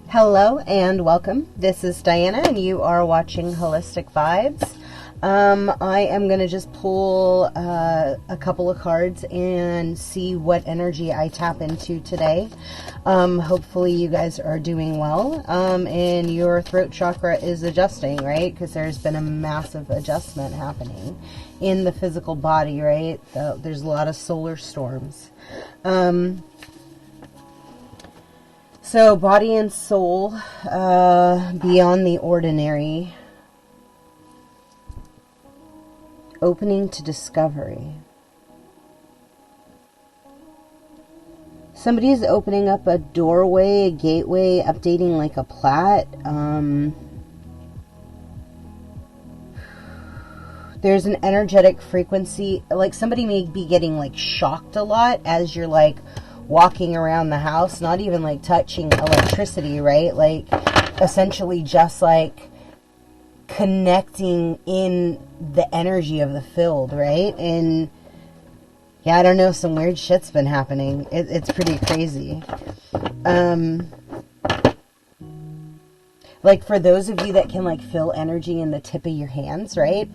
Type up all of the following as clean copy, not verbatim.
Hello and welcome. This is Diana and you are watching Holistic Vibes. I am going to just pull a couple of cards and see what energy I tap into today. Hopefully you guys are doing well and your throat chakra is adjusting, right? Because there's been a massive adjustment happening in the physical body, right? There's a lot of solar storms. So, body and soul, beyond the ordinary, opening to discovery. Somebody is opening up a doorway, a gateway, updating like a plat. There's an energetic frequency, like somebody may be getting like shocked a lot as you're like walking around the house, not even like touching electricity, right? Like essentially just like connecting in the energy of the field, right? And yeah, I don't know, some weird shit's been happening. It's pretty crazy. Like for those of you that can like feel energy in the tip of your hands, right?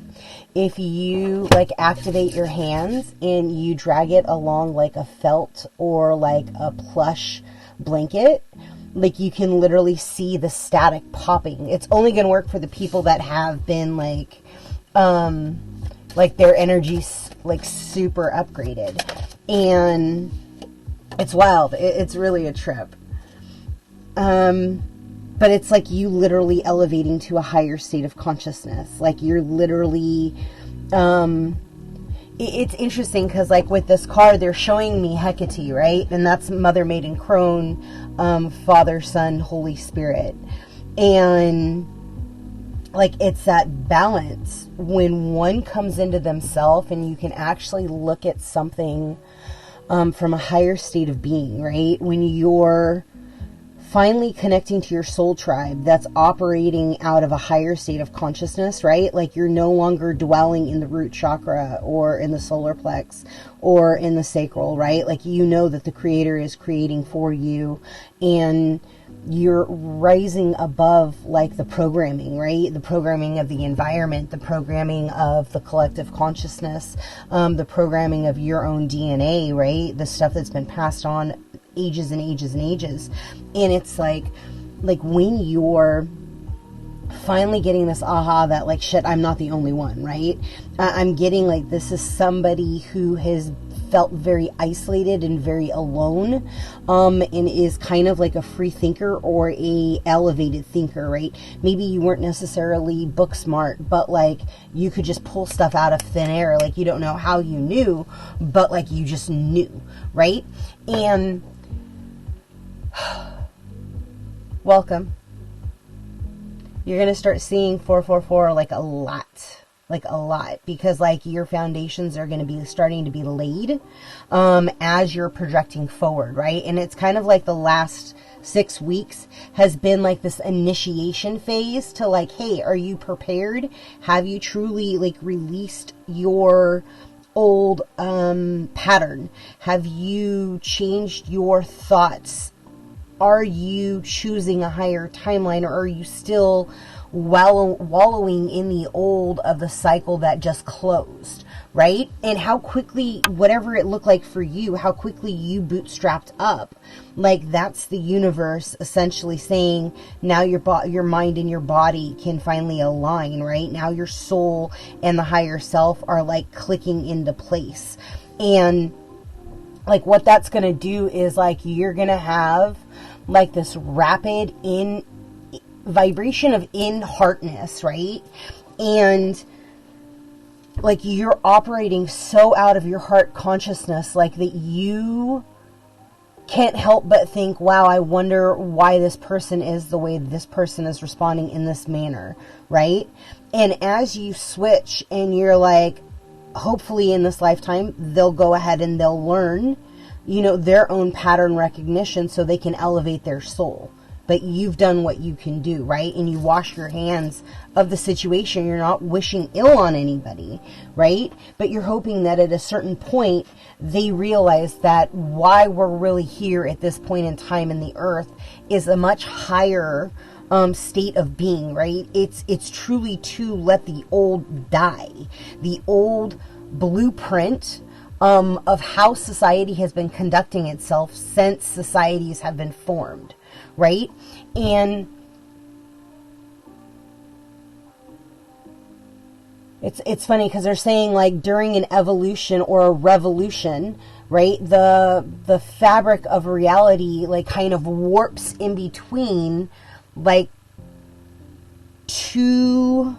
If you like activate your hands and you drag it along like a felt or like a plush blanket, like you can literally see the static popping. It's only going to work for the people that have been like their energy's like super upgraded. And it's wild. It's really a trip. But it's like you literally elevating to a higher state of consciousness. Like you're literally, it's interesting because like with this card, they're showing me Hecate, right? And that's Mother, Maiden, Crone, Father, Son, Holy Spirit. And like it's that balance when one comes into themselves and you can actually look at something from a higher state of being, right? When you're finally connecting to your soul tribe that's operating out of a higher state of consciousness, right? Like you're no longer dwelling in the root chakra or in the solar plex or in the sacral, right? Like you know that the creator is creating for you and you're rising above like the programming, right? The programming of the environment, the programming of the collective consciousness, the programming of your own DNA, right? The stuff that's been passed on ages and ages and ages. And it's like when you're finally getting this aha that like, shit, I'm not the only one, right? I'm getting like, this is somebody who has felt very isolated and very alone, and is kind of like a free thinker or a elevated thinker, right? Maybe you weren't necessarily book smart, but like you could just pull stuff out of thin air. Like you don't know how you knew, but like you just knew, right? And welcome. You're going to start seeing 444 like a lot, because like your foundations are going to be starting to be laid as you're projecting forward, right? And it's kind of like the last 6 weeks has been like this initiation phase to like, hey, are you prepared? Have you truly like released your old pattern? Have you changed your thoughts? Are you choosing a higher timeline, or are you still wallowing in the old of the cycle that just closed, right? And how quickly, whatever it looked like for you, how quickly you bootstrapped up, like that's the universe essentially saying now your mind and your body can finally align, right? Now your soul and the higher self are like clicking into place. And like what that's going to do is like you're going to have like this rapid vibration of in-heartness, right? And like you're operating so out of your heart consciousness, like that you can't help but think, wow, I wonder why this person is the way this person is responding in this manner, right? And as you switch and you're like, hopefully in this lifetime, they'll go ahead and they'll learn, you know, their own pattern recognition so they can elevate their soul. but you've done what you can do, right? And you wash your hands of the situation. You're not wishing ill on anybody, right? But you're hoping that at a certain point, they realize that why we're really here at this point in time in the earth is a much higher state of being, right? It's truly to let the old die, the old blueprint of how society has been conducting itself since societies have been formed, right? And it's funny because they're saying like during an evolution or a revolution, right, the fabric of reality like kind of warps in between like two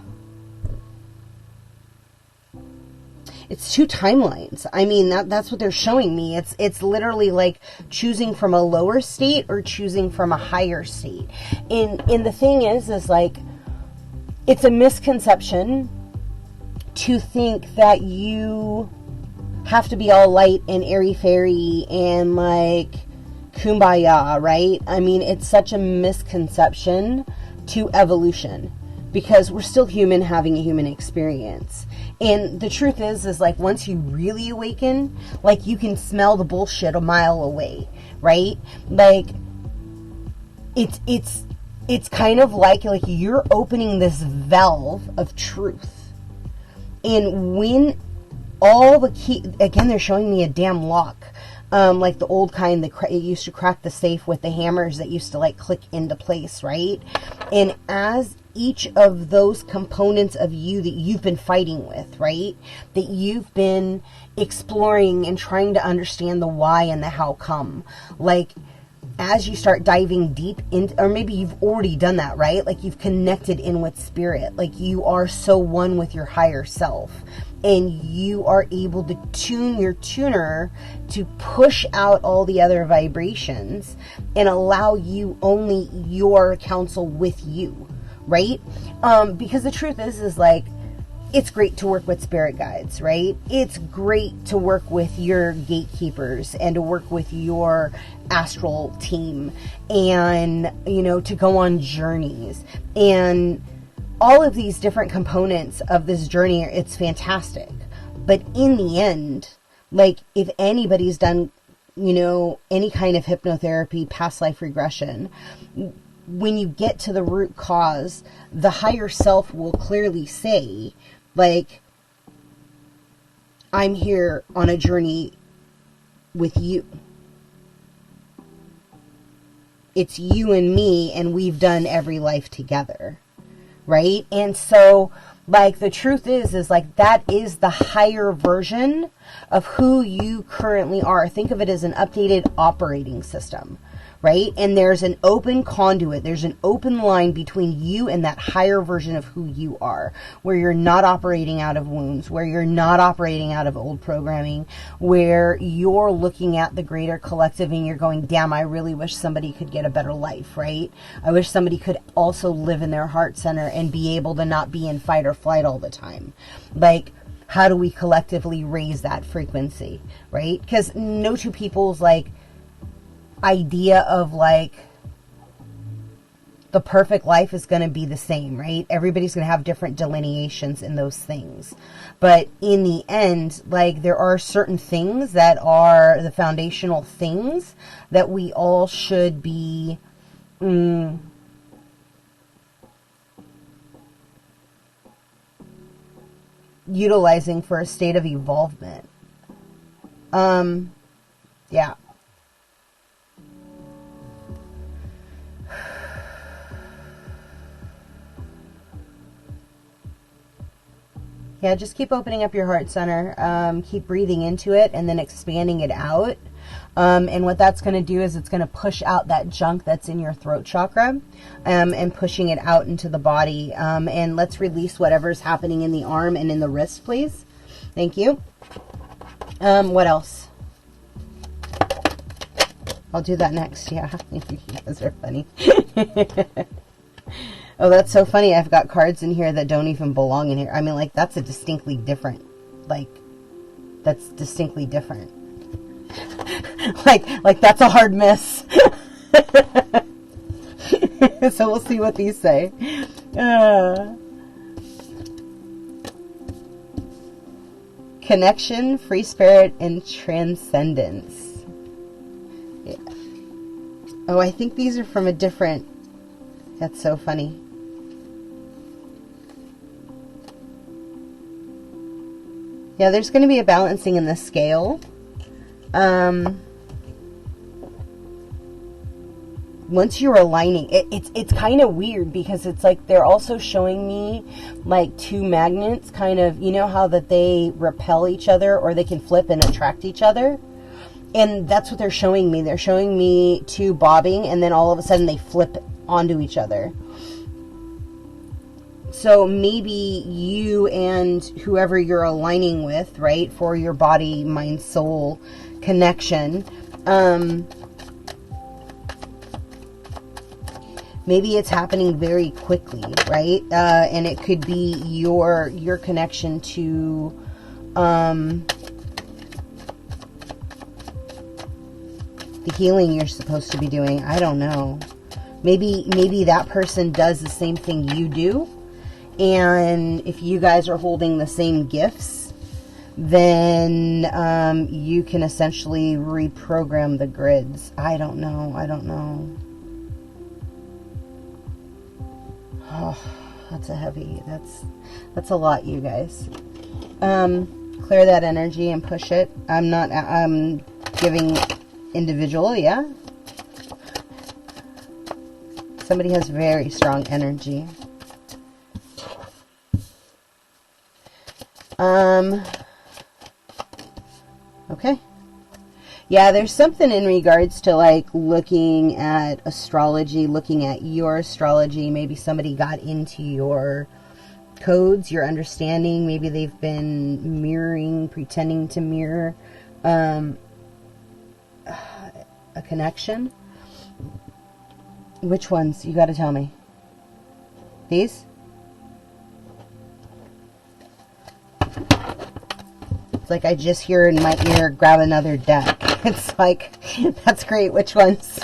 timelines. I mean, that's what they're showing me. It's literally like choosing from a lower state or choosing from a higher state. And the thing is like, it's a misconception to think that you have to be all light and airy-fairy and like kumbaya, right? I mean, it's such a misconception to evolution because we're still human having a human experience. And the truth is like once you really awaken, like you can smell the bullshit a mile away, right? Like it's kind of like you're opening this valve of truth. And when all the key, again, they're showing me a damn lock. Like the old kind that it used to crack the safe with the hammers that used to like click into place, right? And as each of those components of you that you've been fighting with, right? That you've been exploring and trying to understand the why and the how come. Like, as you start diving deep into, or maybe you've already done that, right? Like you've connected in with spirit. Like you are so one with your higher self. And you are able to tune your tuner to push out all the other vibrations and allow you only your counsel with you, right? Because the truth is like, it's great to work with spirit guides, right? It's great to work with your gatekeepers and to work with your astral team and, you know, to go on journeys and all of these different components of this journey. It's fantastic. But in the end, like if anybody's done, you know, any kind of hypnotherapy, past life regression, when you get to the root cause, the higher self will clearly say, like, I'm here on a journey with you. It's you and me, and we've done every life together. Right? And so, like, the truth is like, that is the higher version of who you currently are. Think of it as an updated operating system, right? And there's an open conduit. There's an open line between you and that higher version of who you are, where you're not operating out of wounds, where you're not operating out of old programming, where you're looking at the greater collective and you're going, damn, I really wish somebody could get a better life, right? I wish somebody could also live in their heart center and be able to not be in fight or flight all the time. Like, how do we collectively raise that frequency, right? Because no two people's like idea of like the perfect life is going to be the same, right? Everybody's going to have different delineations in those things. But in the end, like there are certain things that are the foundational things that we all should be utilizing for a state of evolvement. Yeah. Yeah, just keep opening up your heart center. Keep breathing into it and then expanding it out. And what that's going to do is it's going to push out that junk that's in your throat chakra and pushing it out into the body. And let's release whatever's happening in the arm and in the wrist, please. Thank you. What else? I'll do that next. Yeah, you guys are funny. Oh, that's so funny. I've got cards in here that don't even belong in here. I mean, like, that's a distinctly different, like, that's distinctly different. like that's a hard miss. So we'll see what these say. Connection, free spirit, and transcendence. Yeah. Oh, I think these are from a different... That's so funny. Yeah, there's going to be a balancing in the scale. Once you're aligning, it's kind of weird because it's like they're also showing me like two magnets, kind of, you know how that they repel each other or they can flip and attract each other? And that's what they're showing me. They're showing me two bobbing and then all of a sudden they flip onto each other. So maybe you and whoever you're aligning with, right, for your body, mind, soul connection, maybe it's happening very quickly, right? And it could be your connection to the healing you're supposed to be doing. I don't know. Maybe that person does the same thing you do. And if you guys are holding the same gifts, then you can essentially reprogram the grids. I don't know. Oh, that's a heavy, that's a lot, you guys. Clear that energy and push it. I'm giving individual, yeah. Somebody has very strong energy. Okay. Yeah, there's something in regards to like looking at astrology, looking at your astrology. Maybe somebody got into your codes, your understanding. Maybe they've been mirroring, pretending to mirror a connection. Which ones? You got to tell me. These? It's like I just hear in my ear, grab another deck. It's like, that's great. Which ones?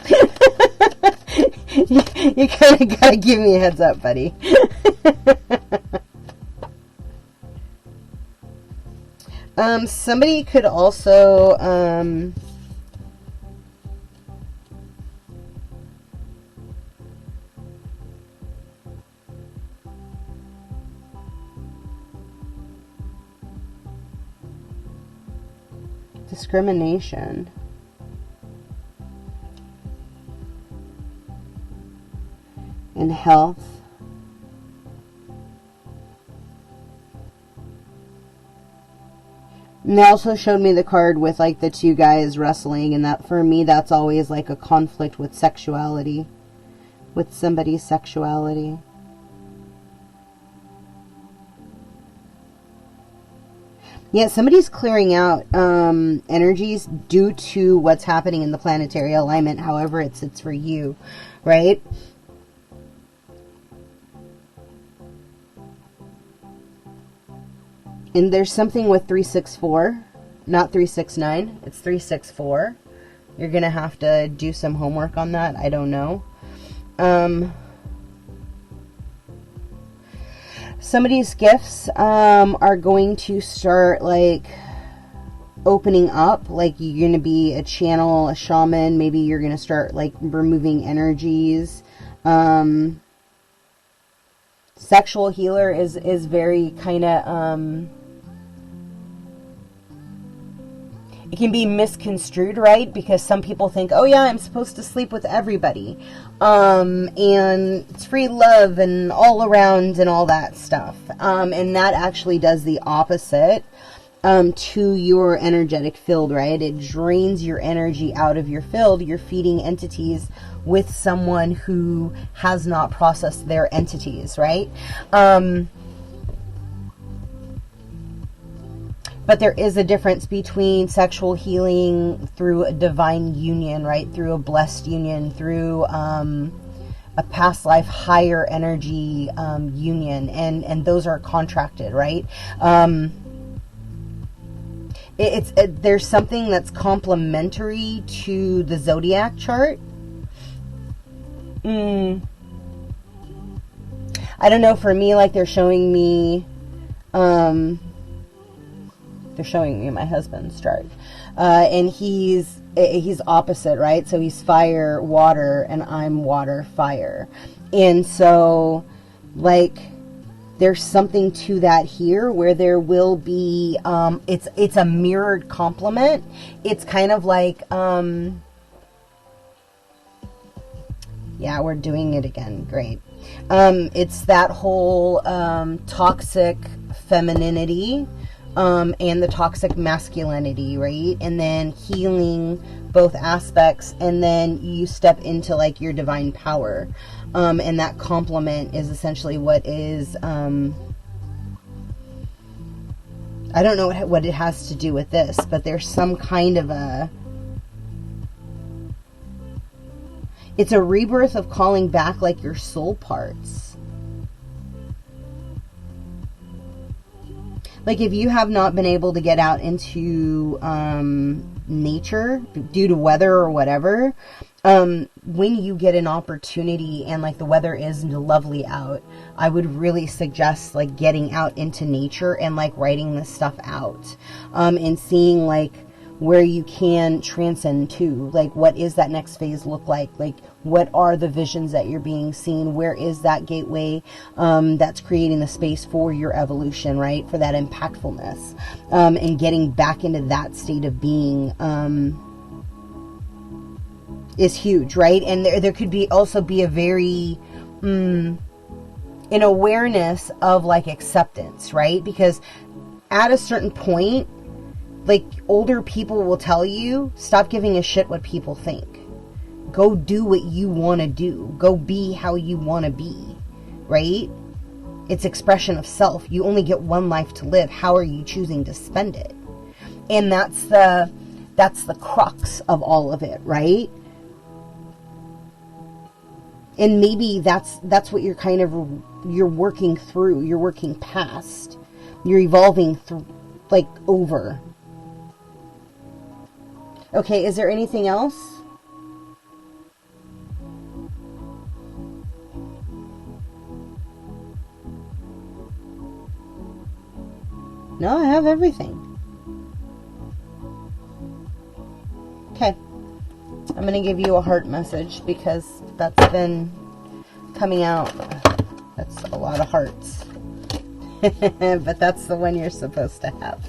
You kind of got to give me a heads up, buddy. Somebody could also, discrimination. In health. And they also showed me the card with like the two guys wrestling, and that for me that's always like a conflict with sexuality. With somebody's sexuality. Yeah, somebody's clearing out energies due to what's happening in the planetary alignment, however it sits for you, right? And there's something with 364, not 369, it's 364. You're going to have to do some homework on that, I don't know. Somebody's gifts are going to start like opening up, like you're going to be a channel, a shaman, maybe you're going to start like removing energies. Sexual healer is very kind of it can be misconstrued, right? Because some people think, oh yeah, I'm supposed to sleep with everybody. And it's free love and all around and all that stuff. And that actually does the opposite to your energetic field, right? It drains your energy out of your field. You're feeding entities with someone who has not processed their entities, right? But there is a difference between sexual healing through a divine union, right? Through a blessed union, through a past life higher energy union, and those are contracted, right? There's something that's complementary to the zodiac chart. I don't know, for me, like they're showing me my husband's chart. And he's opposite, right? So he's fire, water, and I'm water, fire. And so, like, there's something to that here where there will be, it's a mirrored complement. It's kind of like, yeah, we're doing it again. Great. It's that whole toxic femininity and the toxic masculinity, right? And then healing both aspects, and then you step into like your divine power. And that complement is essentially what is, I don't know what it has to do with this, but there's some kind of it's a rebirth of calling back like your soul parts. Like if you have not been able to get out into nature due to weather or whatever, when you get an opportunity and like the weather is lovely out, I would really suggest like getting out into nature and like writing this stuff out, and seeing like where you can transcend to, like what is that next phase look like what are the visions that you're being seen, where is that gateway that's creating the space for your evolution, right, for that impactfulness, and getting back into that state of being is huge, right? And there could be also be a very an awareness of like acceptance, right? Because at a certain point, like older people will tell you, stop giving a shit what people think. Go do what you want to do. Go be how you want to be, right? It's expression of self. You only get one life to live. How are you choosing to spend it? And that's the crux of all of it, right? And maybe that's what you're kind of, you're working through, you're working past, you're evolving through, like over. Okay, is there anything else? No, I have everything. Okay. I'm going to give you a heart message because that's been coming out. That's a lot of hearts. But that's the one you're supposed to have.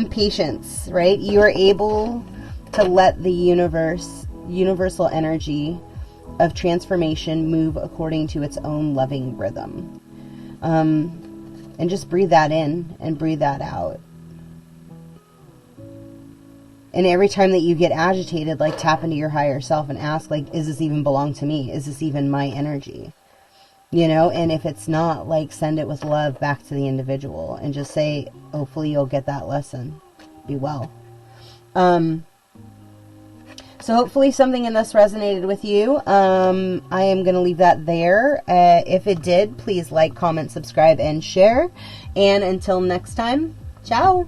Patience, right? You are able to let the universal energy of transformation move according to its own loving rhythm. And just breathe that in and breathe that out. And every time that you get agitated, like tap into your higher self and ask, like, is this even belong to me? Is this even my energy? You know, and if it's not, like, send it with love back to the individual and just say, hopefully you'll get that lesson. Be well. So hopefully something in this resonated with you. I am going to leave that there. If it did, please like, comment, subscribe, and share. And until next time, ciao.